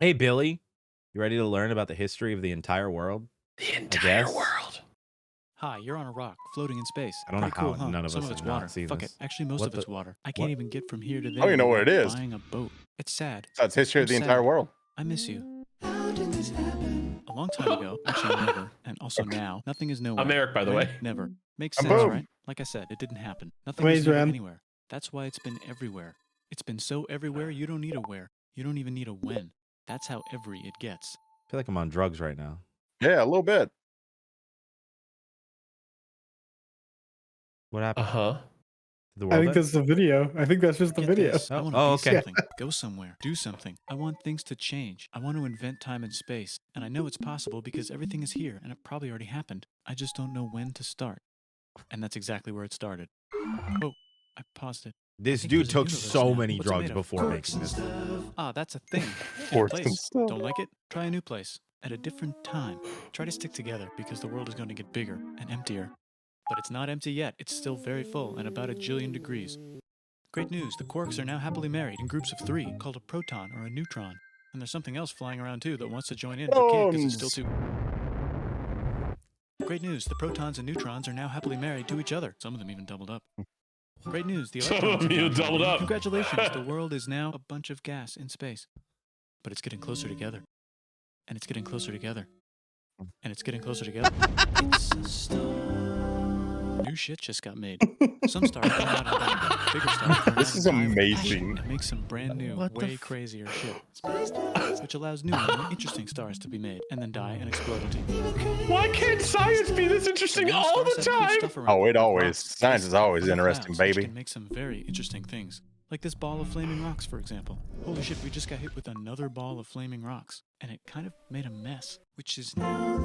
Hey, Billy, you ready to learn about the history of the entire world? The entire guess. world. Hi, you're on a rock, floating in space. I don't know Pretty cool, how huh? none of Some us of it's have not water. seen Fuck this. it. Actually, most What of it's the- water. I what? can't even get from here to there. I don't even know what it without is. Buying a boat. It's sad. That's history of the I'm entire sad. world. I miss you. How did this happen? A long time ago, actually never, and also now, nothing is nowhere. I'm Eric, by the When? way. Never. Makes And sense, boom. right? Like I said, it didn't happen. Nothing Ways is never around. anywhere. That's why it's been everywhere. It's been so everywhere, you don't need a where. You don't even need a when. That's how every it gets. I feel like I'm on drugs right now. Yeah, a little bit. What happened? Uh-huh. The I world think end? that's the video. I think that's just the Get video. this. I Oh, want to oh, be okay. something, go somewhere, do something. I want things to change. I want to invent time and space. And I know it's possible because everything is here and it probably already happened. I just don't know when to start. And that's exactly where it started. Oh, I paused it. This think dude there's a took universe so now. many What's it drugs made of? before making this. Ah, that's a thing. In a Forks and place. stuff. Don't like it? Try a new place. At a different time. Try to stick together because the world is going to get bigger and emptier. But it's not empty yet. It's still very full and about 1 jillion degrees. Great news, the quarks are now happily married in groups of 3 called a proton or a neutron. And there's something else flying around too that wants to join in but can't because it's still too... Great news, the protons and neutrons are now happily married to each other. Some of them even doubled up. Great news, the Some of electrons them are now even doubled up. Congratulations, the world is now a bunch of gas in space. But it's getting closer together. And it's getting closer together. And it's getting closer together. It's a star. New shit just got made. Some stars come out and die. Bigger stars come This out is and die with amazing. passion and make some brand new, What the way crazier shit. Which allows new and more interesting stars to be made and then die and explode into Why can't science be this interesting Now all stars the have cool time? stuff around Oh, them, it like always. rocks, Science is space, always other interesting, clouds, which baby. can make some very interesting things. Like this ball of flaming rocks, for example. Holy shit, we just got hit with another ball of flaming rocks. And it kind of made a mess, which is now...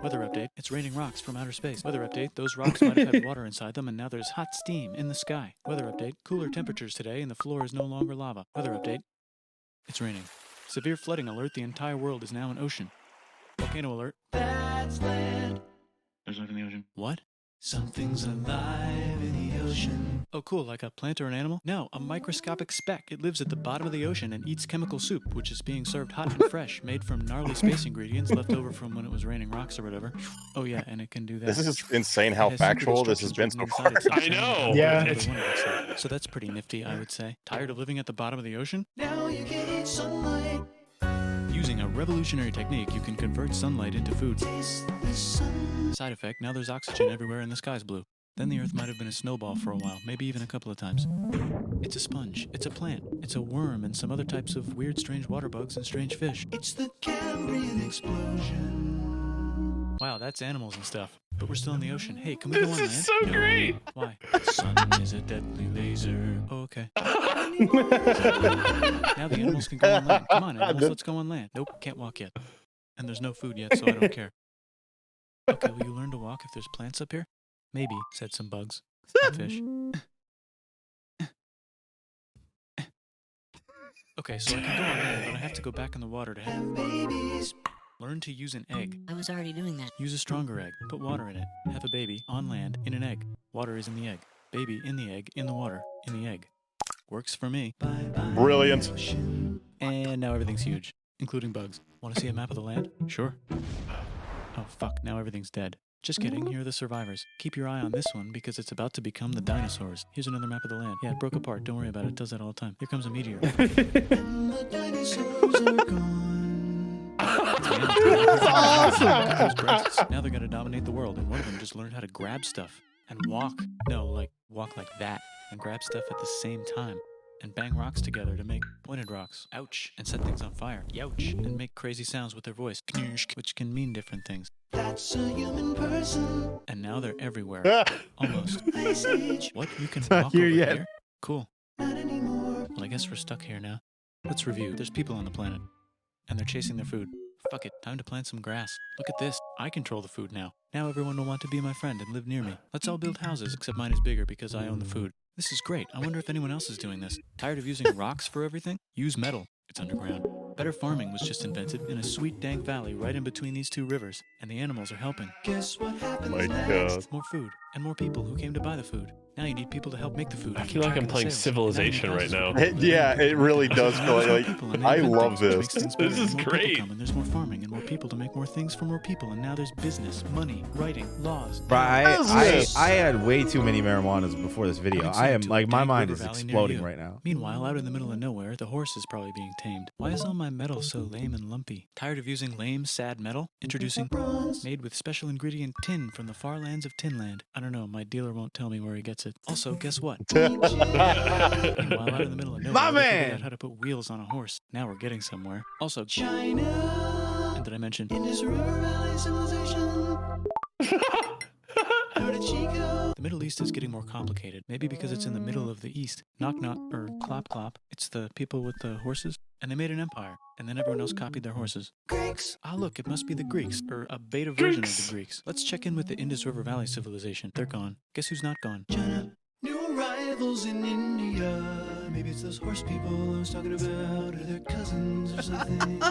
Weather update, it's raining rocks from outer space. Weather update, those rocks might have had water inside them and now there's hot steam in the sky. Weather update, cooler temperatures today and the floor is no longer lava. Weather update, it's raining. Severe flooding alert, the entire world is now an ocean. Volcano alert. That's land. There's life in the ocean. What? Something's alive in the ocean. Oh cool, like a plant or an animal? No, a microscopic speck. It lives at the bottom of the ocean and eats chemical soup, which is being served hot and fresh, made from gnarly space ingredients left over from when it was raining rocks or whatever. Oh yeah, and it can do that. This is insane how It has secret factual this has been instructions so written far. inside itself. I know. Yeah. Every one of us. So that's pretty nifty, I would say. Tired of living at the bottom of the ocean? Now you can eat sunlight. Using a revolutionary technique, you can convert sunlight into food. Side effect, now there's oxygen everywhere and the sky's blue. Then the Earth might have been a snowball for a while, maybe even a couple of times. It's a sponge, it's a plant, it's a worm and some other types of weird strange water bugs and strange fish. It's the Cambrian explosion. Wow, that's animals and stuff. But we're still in the ocean. Hey, can we go on land? This is so No. great. Why? Sun is a deadly laser. Oh, okay. Now the animals can go on land. Come on, animals, let's go on land. Nope, can't walk yet. And there's no food yet, so I don't care. Okay, will you learn to walk if there's plants up here? Maybe, said some bugs. And fish. Okay, so I can go on land, but I have to go back in the water to have babies. Learn to use an egg. I was already doing that. Use a stronger egg. Put water in it. Have a baby on land in an egg. Water is in the egg. Baby in the egg, in the water, in the egg. Works for me. Brilliant. And now everything's huge, including bugs. Want to see a map of the land? Sure. Oh fuck, now everything's dead. Just kidding, here are the survivors. Keep your eye on this one because it's about to become the dinosaurs. Here's another map of the land. Yeah, it broke apart, don't worry about it, it does that all the time. Here comes a meteor. And the dinosaurs are gone. That's awesome. Those breasts. Now they're gonna dominate the world, and one of them just learned how to grab stuff and walk. No, like walk like that and grab stuff at the same time. And bang rocks together to make pointed rocks. Ouch. And set things on fire. Youch. And make crazy sounds with their voice. Knirsch, which can mean different things. That's a human person. And now they're everywhere. Almost. What? You can not walk here over yet. here? Cool. Not anymore. Well, I guess we're stuck here now. Let's review. There's people on the planet. And they're chasing their food. Fuck it. Time to plant some grass. Look at this. I control the food now. Now everyone will want to be my friend and live near me. Let's all build houses, except mine is bigger because I own the food. This is great. I wonder if anyone else is doing this. Tired of using rocks for everything? Use metal. It's underground. Better farming was just invented in a sweet dank valley right in between these two rivers, and the animals are helping. Guess what happens My next? God. More food, and more people who came to buy the food. Now you need people to help make the food. I and feel keep like track I'm of the playing sales. Civilization And now you right need now. houses. Yeah, it really does feel like I love this. There's more farming and more people to make more things for more people, and now there's business, money, writing, laws. Bro, I had way too many marijuanas before this video. Coming I soon am to a like my dank mind river is valley near exploding you. right now. Meanwhile, out in the middle of nowhere, the horse is probably being tamed. Why is all my metal so lame and lumpy? Tired of using lame, sad metal? Introducing bronze, made with special ingredient tin from the far lands of Tinland. I don't know, my dealer won't tell me where he gets it. Also, guess what? Meanwhile, out in the middle of nowhere, My they figured man! out how to put wheels on a horse. Now we're getting somewhere. Also, China. And did I mention Indus River Valley civilization? The Middle East is getting more complicated. Maybe because it's in the middle of the East. Knock knock, or clop clop. It's the people with the horses. And they made an empire. And then everyone else copied their horses. Greeks! Ah, look, it must be the Greeks. Or a beta version of the Greeks. Let's check in with the Indus River Valley civilization. They're gone. Guess who's not gone? China. New arrivals in India. Maybe it's those horse people I was talking about, or their cousins or something.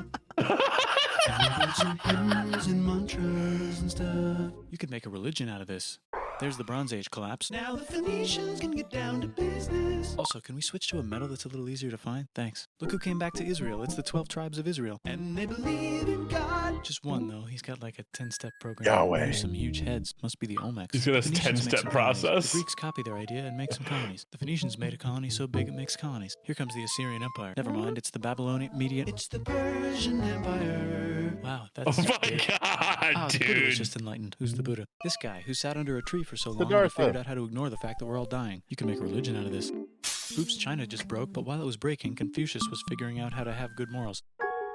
Some hymns and mantras and stuff. You could make a religion out of this. There's the Bronze Age collapse. Now the Phoenicians can get down to business. Also, can we switch to a metal that's a little easier to find? Thanks. Look who came back to Israel. It's the 12 tribes of Israel. And they believe in God. Just one, though. He's got like a 10-step program. Yahweh. There's some huge heads. Must be the Olmecs. He's got a The Phoenicians make 10-step some colonies. process. The Greeks copy their idea and make some colonies. The Phoenicians made a colony so big it makes colonies. Here comes the Assyrian Empire. Never mind, it's the Babylonian Median. It's the Persian Empire. Wow, that's Oh my big. god, Ah, the Buddha was dude. just enlightened. Who's the Buddha? This guy who sat under a tree for so long Siddhartha. and figured out how to ignore the fact that we're all dying. You can make a religion out of this. Oops, China just broke, but while it was breaking, Confucius was figuring out how to have good morals.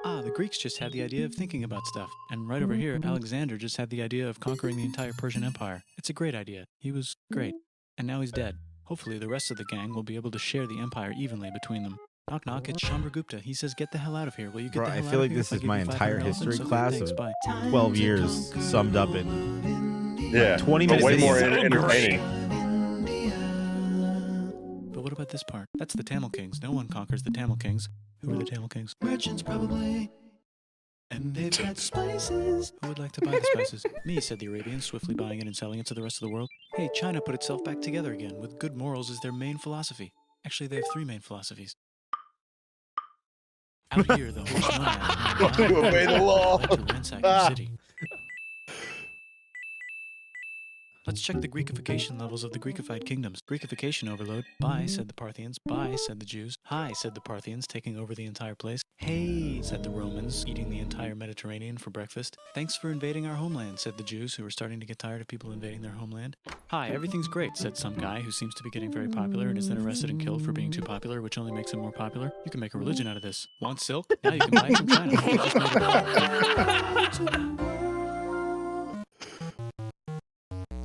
Ah, the Greeks just had the idea of thinking about stuff. And right over here, Alexander just had the idea of conquering the entire Persian Empire. It's a great idea. He was great. And now he's dead. Hopefully the rest of the gang will be able to share the empire evenly between them. Knock knock, it's Chandragupta. He says, get the hell out of here. Will you get Bro, the I hell feel out like of here this if I is give my you entire 500 history elephants? class Okay, thanks, of bye. 12 years summed up in Yeah, 20 but minutes way video. more So entertaining. But what about this part? That's the Tamil Kings. No one conquers the Tamil Kings. Who are the Tamil Kings? Merchants, probably. And they've got spices. Who would like to buy the spices? Me, said the Arabians, swiftly buying it and selling it to the rest of the world. Hey, China put itself back together again, with good morals as their main philosophy. Actually, they have 3 main philosophies. Out here, the horse nomads To obey the law. like to ransack your city. Let's check the Greekification levels of the Greekified kingdoms. Greekification overload. Bye, said the Parthians. Bye, said the Jews. Hi, said the Parthians, taking over the entire place. Hey, said the Romans, eating the entire Mediterranean for breakfast. Thanks for invading our homeland, said the Jews, who were starting to get tired of people invading their homeland. Hi, everything's great, said some guy who seems to be getting very popular and is then arrested and killed for being too popular, which only makes him more popular. You can make a religion out of this. Want silk? Now you can buy it from China. They just made it.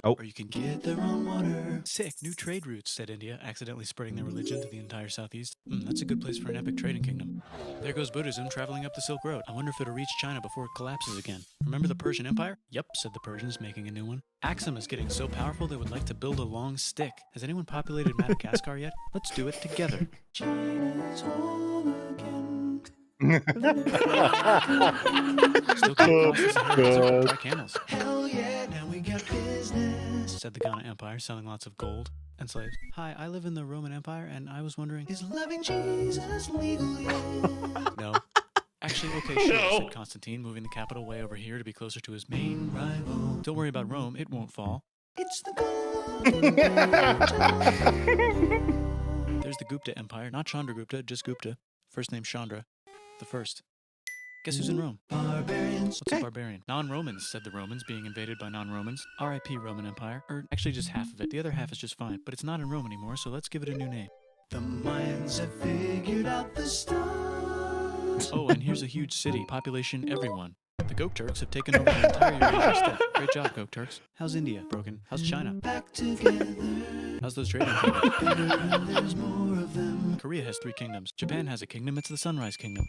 Oh. Or you can get their own water. Sick, new trade routes, said India, accidentally spreading their religion to the entire southeast. That's a good place for an epic trading kingdom. There goes Buddhism traveling up the Silk Road. I wonder if it'll reach China before it collapses again. Remember the Persian Empire? Yep, said the Persians, making a new one. Axum is getting so powerful they would like to build a long stick. Has anyone populated Madagascar yet? Let's do it together. China's home again. Still can't cross the Sahara Desert with dry camels. Hell yeah, now we got business, said the Ghana Empire, selling lots of gold and slaves. Hi, I live in the Roman Empire, and I was wondering, is loving Jesus legal yet? No. Actually, okay, sure, No. said Constantine, moving the capital way over here to be closer to his main rival. Don't worry about Rome, it won't fall. It's the gold. There's the Gupta Empire, not Chandragupta, just Gupta. First name Chandra. The first. Guess who's in Rome? Barbarians. What's a barbarian? Non-Romans, said the Romans, being invaded by non-Romans. R.I.P. Roman Empire. Or actually just half of it. The other half is just fine. But it's not in Rome anymore, so let's give it a new name. The Mayans have figured out the stars. Oh, and here's a huge city. Population everyone. The Gok Turks have taken over the entire Eurasian steppe. Great job, Gok Turks. How's India? Broken. How's China? Back together. How's those trading kingdoms? There's more of them. Korea has 3 kingdoms. Japan has a kingdom. It's the Sunrise Kingdom.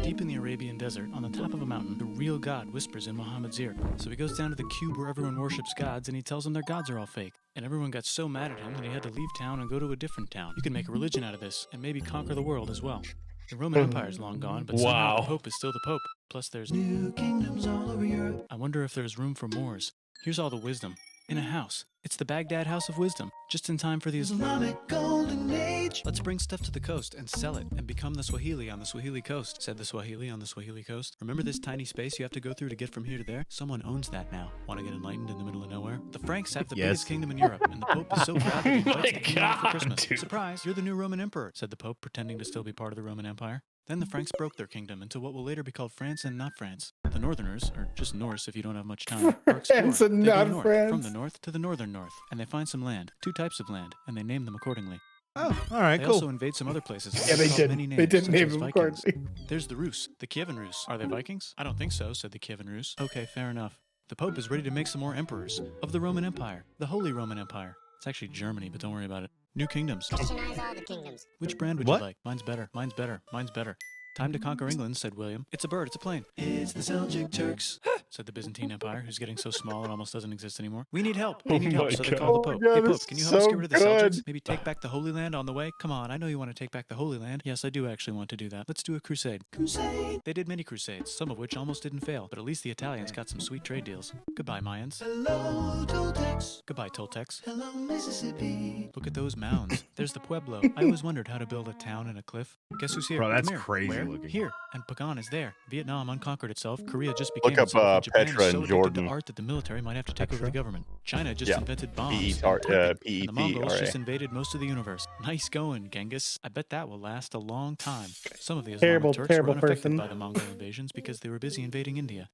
Deep in the Arabian desert, on the top of a mountain, the real God whispers in Muhammad's ear. So he goes down to the cube where everyone worships gods, and he tells them their gods are all fake. And everyone got so mad at him that he had to leave town and go to a different town. You can make a religion out of this, and maybe conquer the world as well. The Roman Empire is long gone, but somehow the Wow. Pope is still the Pope. Plus there's new kingdoms all over Europe. I wonder if there's room for Moors. Here's all the wisdom. in a house. It's the Baghdad House of Wisdom, just in time for the Islamic Golden Age. Let's bring stuff to the coast and sell it and become the Swahili on the Swahili coast, said the Swahili on the Swahili coast. Remember this tiny space you have to go through to get from here to there? Someone owns that now. Want to get enlightened in the middle of nowhere? The Franks have the biggest kingdom in Europe, and the Pope is so proud that he invites the king over for Christmas. dude. Surprise, you're the new Roman emperor, said the Pope, pretending to still be part of the Roman Empire. Then the Franks broke their kingdom into what will later be called France and not France. The Northerners, or just Norse if you don't have much time, are exploring. France and They go not north, France. from the north to the northern north, and they find some land, 2 types of land, and they name them accordingly. Oh, all right, They cool. also invade some other places. Yeah, they called did. many They names, didn't such name as them Vikings. accordingly. There's the Rus, the Kievan Rus. Are they Vikings? I don't think so, said the Kievan Rus. Okay, fair enough. The Pope is ready to make some more emperors of the Roman Empire, the Holy Roman Empire. It's actually Germany, but don't worry about it. New kingdoms. Christianize all the kingdoms. Which brand would What? you like? Mine's better. Mine's better. Mine's better. Time to conquer England, said William. It's a bird. It's a plane. It's the Seljuk Turks, said the Byzantine Empire, who's getting so small it almost doesn't exist anymore. We need help. They need help, my so they God. call the Oh my Pope. God, Hey, Pope, this can you is help us so get rid of the good. Seljuks? Maybe take back the Holy Land on the way? Come on, I know you want to take back the Holy Land. Yes, I do actually want to do that. Let's do a crusade. Crusade! They did many crusades, some of which almost didn't fail, but at least the Italians got some sweet trade deals. Goodbye, Mayans. Hello, Toltecs. Goodbye, Toltecs. Hello, Mississippi. Look at those mounds. There's the Pueblo. I always wondered how to build a town in a cliff. Guess who's here? Bro, that's Come here. crazy Where? looking. Here. And Pagan is there. Vietnam unconquered itself. Korea just became Look up, itself. and Japan Petra is so and addicted Jordan. to art that the military might have to take over the Petra? government. China just Yeah. invented bombs. P-E-T-R- and the P-E-T-R-A. Mongols just invaded most of the universe. Nice going, Genghis. I bet that will last a long time. Some of the Islamic Terrible, Turks terrible were unaffected person. by the Mongol invasions because they were busy invading India.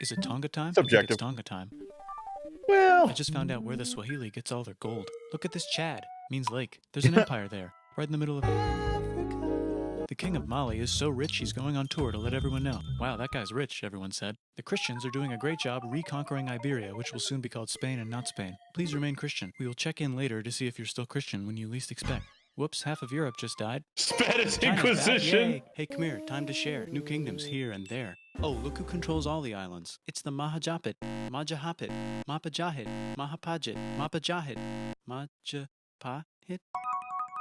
Is it Tonga time? I think Subjective. it's Tonga time. Well, I just found out where the Swahili gets all their gold. Look at this Chad. Means lake. There's an empire there, right in the middle of Africa. The king of Mali is so rich he's going on tour to let everyone know. Wow, that guy's rich, everyone said. The Christians are doing a great job reconquering Iberia, which will soon be called Spain and not Spain. Please remain Christian. We will check in later to see if you're still Christian when you least expect. Whoops, half of Europe just died. Spanish China's back, Inquisition. yay. Hey, come here. Time to share. New kingdoms here and there. Oh, look who controls all the islands. It's the Mahajapit, Majahapit, Mapajahit, Mahapajit, Mapajahit, Majapahit.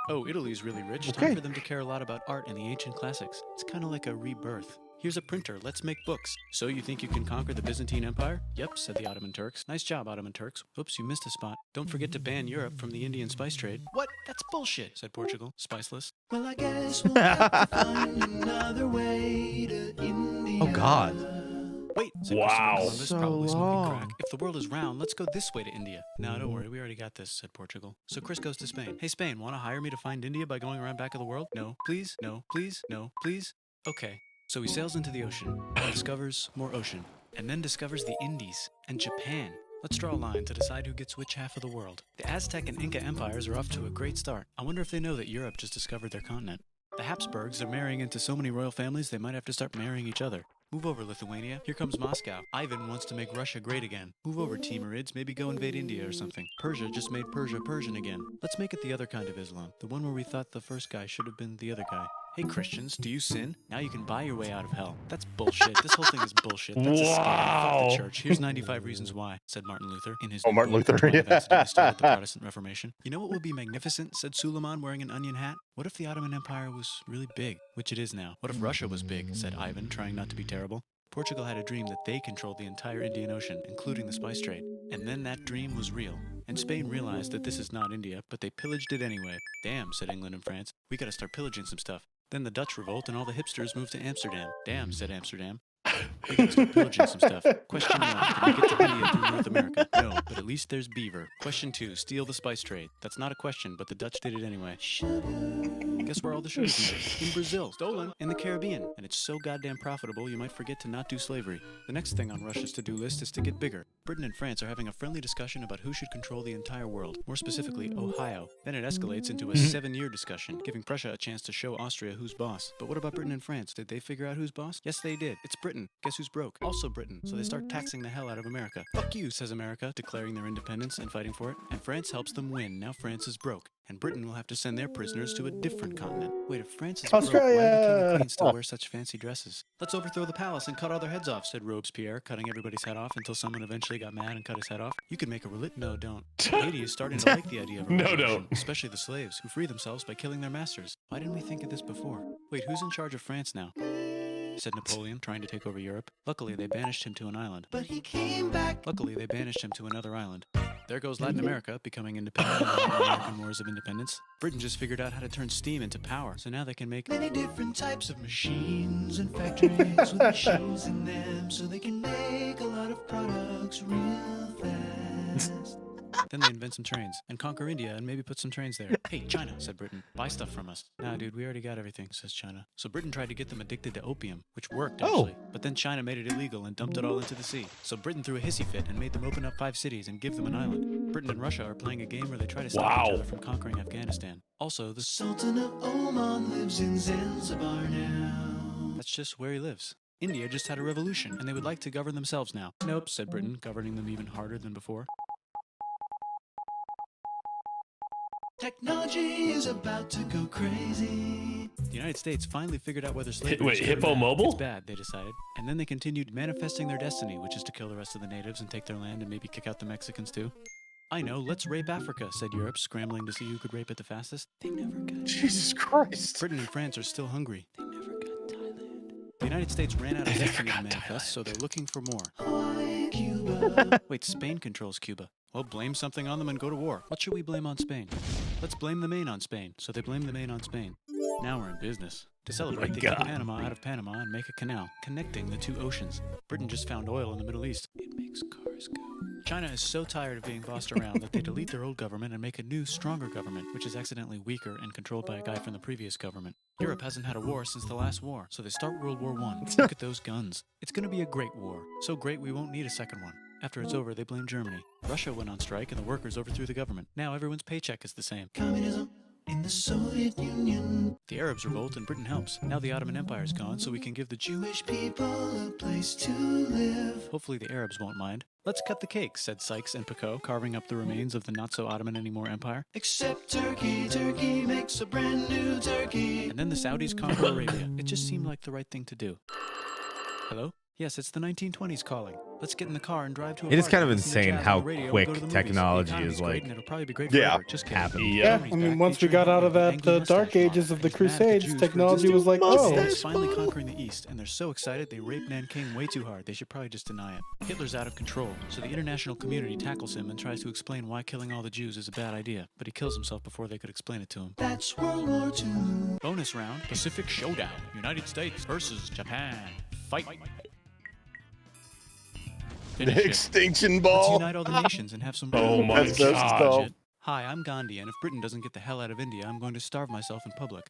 Oh, Italy's really rich. Time Okay. for them to care a lot about art and the ancient classics. It's kind of like a rebirth. Here's a printer. Let's make books. So you think you can conquer the Byzantine Empire? Yep, said the Ottoman Turks. Nice job, Ottoman Turks. Oops, you missed a spot. Don't forget to ban Europe from the Indian spice trade. What? That's bullshit, said Portugal, spiceless. Well, I guess we'll have to find another way to India. Oh, God. Wait, said Wow. Christopher Columbus, So probably smoking long. crack. If the world is round, let's go this way to India. No, don't worry, we already got this, said Portugal. So Chris goes to Spain. Hey, Spain, want to hire me to find India by going around back of the world? No, please, no, please, no, please. Okay. So he sails into the ocean and discovers more ocean, and then discovers the Indies and Japan. Let's draw a line to decide who gets which half of the world. The Aztec and Inca empires are off to a great start. I wonder if they know that Europe just discovered their continent. The Habsburgs are marrying into so many royal families they might have to start marrying each other. Move over, Lithuania. Here comes Moscow. Ivan wants to make Russia great again. Move over, Timurids. Maybe go invade India or something. Persia just made Persia Persian again. Let's make it the other kind of Islam. The one where we thought the first guy should have been the other guy. Hey Christians, do you sin? Now you can buy your way out of hell. That's bullshit. This whole thing is bullshit. That's a scam. Fuck Wow. the church. Here's 95 reasons why, said Martin Luther in his Oh, Martin book, Luther, 12 yeah. Events that started the Protestant Reformation. You know what would be magnificent, said Suleiman wearing an onion hat? What if the Ottoman Empire was really big, which it is now? What if Russia was big, said Ivan, trying not to be terrible. Portugal had a dream that they controlled the entire Indian Ocean, including the spice trade. And then that dream was real. And Spain realized that this is not India, but they pillaged it anyway. Damn, said England and France. We gotta start pillaging some stuff. Then the Dutch revolt and all the hipsters moved to Amsterdam. Damn, said Amsterdam. We gotta start pillaging some stuff. Question 1, can we get to India through North America? No, but at least there's beaver. Question 2, steal the spice trade. That's not a question, but the Dutch did it anyway. Guess where all the sugar's made? In Brazil. Stolen. In the Caribbean. And it's so goddamn profitable you might forget to not do slavery. The next thing on Russia's to-do list is to get bigger. Britain and France are having a friendly discussion about who should control the entire world, more specifically Ohio. Then it escalates into a 7-year discussion, giving Prussia a chance to show Austria who's boss. But what about Britain and France? Did they figure out who's boss? Yes, they did. It's Britain. Guess who's broke? Also Britain. So they start taxing the hell out of America. Fuck you, says America, declaring their independence and fighting for it. And France helps them win. Now France is broke. And Britain will have to send their prisoners to a different continent. Wait, if France is broke, why do the king Australia! and queen still wear such fancy dresses? Let's overthrow the palace and cut all their heads off, said Robespierre, cutting everybody's head off until someone eventually got mad and cut his head off. You could make a No, don't. Haiti is starting to like the idea of a No, revolution, don't. especially the slaves, who free themselves by killing their masters. Why didn't we think of this before? Wait, who's in charge of France now? Said Napoleon, trying to take over Europe. Luckily, they banished him to an island. But he came back. Luckily, they banished him to another island. There goes Latin America becoming independent in the Latin American Wars of Independence. Britain just figured out how to turn steam into power, so now they can make many different types of machines and factories with machines in them, so they can make a lot of products real fast. Then they invent some trains and conquer India and maybe put some trains there. Hey, China, said Britain, buy stuff from us. Nah, dude, we already got everything, says China. So Britain tried to get them addicted to opium, which worked, actually. But then China made it illegal and dumped it all into the sea. So Britain threw a hissy fit and made them open up 5 cities and give them an island. Britain and Russia are playing a game where they try to stop each other from conquering Afghanistan. Also, the Sultan of Oman lives in Zanzibar now. That's just where he lives. India just had a revolution, and they would like to govern themselves now. Nope, said Britain, governing them even harder than before. Technology is about to go crazy. The United States finally figured out whether slavery Wait, Hippo Mobile? It's bad, they decided. And then they continued manifesting their destiny, which is to kill the rest of the natives and take their land and maybe kick out the Mexicans too. I know, let's rape Africa, said Europe, scrambling to see who could rape it the fastest. They never got Jesus Christ. Britain and France are still hungry. They never got Thailand. The United States ran out of destiny to manifest, so they're looking for more. Hawaii, Cuba. Wait, Spain controls Cuba. Well, blame something on them and go to war. What should we blame on Spain? Let's blame the Maine on Spain. So they blame the Maine on Spain. Now we're in business. To celebrate, they cut Panama out of Panama and make a canal, connecting the 2 oceans. Britain just found oil in the Middle East. It makes cars go. China is so tired of being bossed around that they delete their old government and make a new, stronger government, which is accidentally weaker and controlled by a guy from the previous government. Europe hasn't had a war since the last war, so they start World War I. Look at those guns. It's going to be a great war. So great we won't need a second one. After it's over, they blame Germany. Russia went on strike and the workers overthrew the government. Now everyone's paycheck is the same. Communism in the Soviet Union. The Arabs revolt and Britain helps. Now the Ottoman Empire's gone, so we can give the Jewish people a place to live. Hopefully the Arabs won't mind. Let's cut the cake, said Sykes and Picot, carving up the remains of the not-so-Ottoman-anymore empire. Except Turkey. Turkey makes a brand new Turkey. And then the Saudis conquer Arabia. It just seemed like the right thing to do. Hello? Yes, it's the 1920s calling. Let's get in the car and drive to a It is party, kind of listen to insane jazz how on the radio, and quick go to the movies. technology The economy's is, great, like, and it'll probably be great Yeah. forever. Just kidding. happening. Yeah, I mean, once we got out of that Dark Ages of the Crusades, technology was like, oh. It's finally conquering the East, and they're so excited they raped Nanking way too hard. They should probably just deny it. Hitler's out of control, so the international community tackles him and tries to explain why killing all the Jews is a bad idea, but he kills himself before they could explain it to him. That's World War II. Bonus round, Pacific Showdown. United States versus Japan. Fight. Finish it. Extinction Let's ball. unite all the nations and have some. Oh my That's so God. dumb. Hi, I'm Gandhi, and if Britain doesn't get the hell out of India, I'm going to starve myself in public.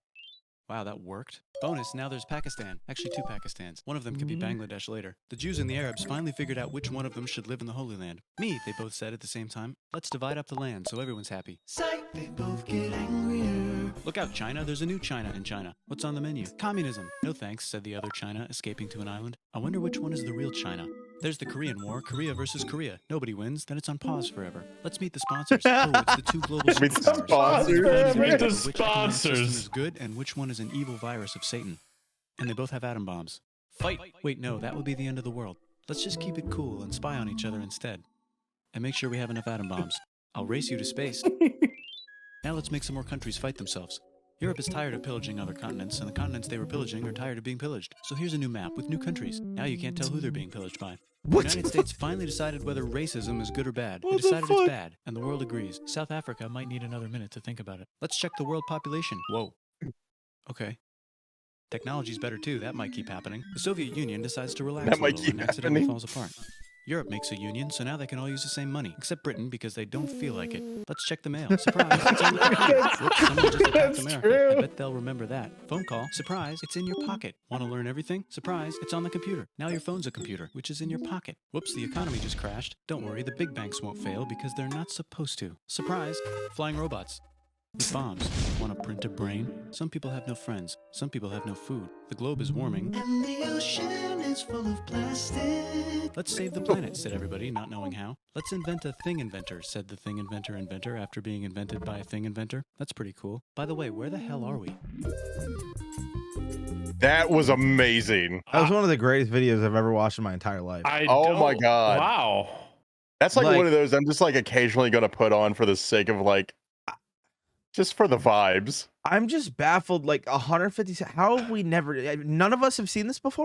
Wow, that worked. Bonus, now there's Pakistan. Actually, 2 Pakistans. One of them could be Bangladesh later. The Jews and the Arabs finally figured out which one of them should live in the Holy Land. Me, they both said at the same time. Let's divide up the land so everyone's happy. Psych, they both get angrier. Look out, China. There's a new China in China. What's on the menu? Communism. No thanks, said the other China, escaping to an island. I wonder which one is the real China. There's the Korean War, Korea versus Korea. Nobody wins, then it's on pause forever. Let's meet the sponsors. Oh, it's the 2 global Meet the superpowers. sponsors. Meet the Which economic system sponsors. is good and which one is an evil virus of Satan. And they both have atom bombs. Fight! Wait, no, that would be the end of the world. Let's just keep it cool and spy on each other instead. And make sure we have enough atom bombs. I'll race you to space. Now let's make some more countries fight themselves. Europe is tired of pillaging other continents, and the continents they were pillaging are tired of being pillaged. So here's a new map with new countries. Now you can't tell who they're being pillaged by. What? The United States finally decided whether racism is good or bad. They What the decided fuck? it's bad, and the world agrees. South Africa might need another minute to think about it. Let's check the world population. Whoa. Okay. Technology's better too, that might keep happening. The Soviet Union decides to relax That a might little keep and accidentally happening. falls apart. Europe makes a union, so now they can all use the same money, except Britain because they don't feel like it. Let's check the mail. Surprise, it's on the computer. Whoops, someone just attacked That's America. true. I bet they'll remember that. Phone call. Surprise, it's in your pocket. Want to learn everything? Surprise, it's on the computer. Now your phone's a computer, which is in your pocket. Whoops, the economy just crashed. Don't worry, the big banks won't fail because they're not supposed to. Surprise, flying robots. With bombs. Want to print a brain? Some people have no friends. Some people have no food. The globe is warming. And the ocean is full of plastic. Let's save the planet, said everybody, not knowing how. Let's invent a thing inventor, said the thing inventor after being invented by a thing inventor. That's pretty cool. By the way, where the hell are we? That was amazing. That was one of the greatest videos I've ever watched in my entire life. Oh my God. Wow. That's like Like- one of those I'm just like occasionally going to put on for the sake of like, just for the vibes. I'm just baffled. Like 150. How have we never? None of us have seen this before.